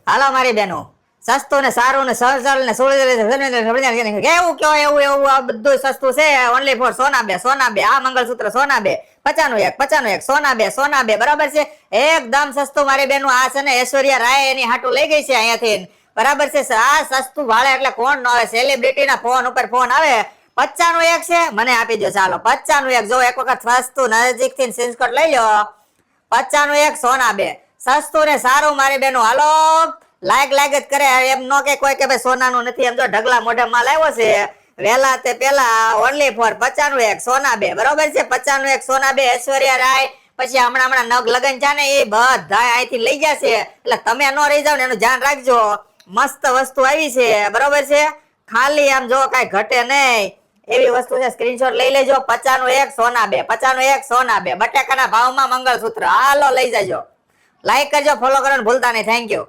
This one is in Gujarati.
હાલો મારી બેનો, સસ્તું ને સારું ને સરળ ને કેવું કયો એવું એવું આ બધું સસ્તું છે. ઓનલી ફોર સોના બે આ મંગળસૂત્ર સોના બે 55 સોના બે બરાબર છે. એકદમ સસ્તું મારી બેનું. આ છે ને ઐશ્વર્યા રાય એની હાટું લઈ ગઈ છે અહીંયાથી, બરાબર છે. આ સસ્તું ભાડે એટલે કોણ ન આવે. સેલિબ્રિટી ના ફોન ઉપર ફોન આવે. 95 છે, મને આપી દો ચાલો 95. જો એક વખત સસ્તું નજીક થી સ્ક્રીનશોટ લઈ લો. 95 સોના બે, સસ્તું ને સારું મારી બેનો. હાલો લાઈક જ કરે, એમ નો કે કોઈ કે ભાઈ સોનાનું નથી. એમ જો ઢગલા મોઢે માલ આવ્યો છે વેલા તે પેલા. ઓનલી ફોર 95 સોના બે બરોબર છે. 95 સોના બે ઐશ્વર્યા રાય. પછી હમણાં નગ લગન છે ને એ બધા અહીંથી લઈ ગયા છે, એટલે તમે ન રહી જાવ ને એનું ધ્યાન રાખજો. મસ્ત વસ્તુ આવી છે બરોબર છે. ખાલી આમ જો કઈ ઘટે નહીં એવી વસ્તુ છે. સ્ક્રીનશોટ લઈ લેજો. 95 સોના બે, 95 સોના બે, બટાકાના ભાવમાં મંગળસૂત્ર. હાલો લઈ જાજો. લાઈક કરજો, ફોલો કરવાનું ભૂલતા નહીં. Thank you.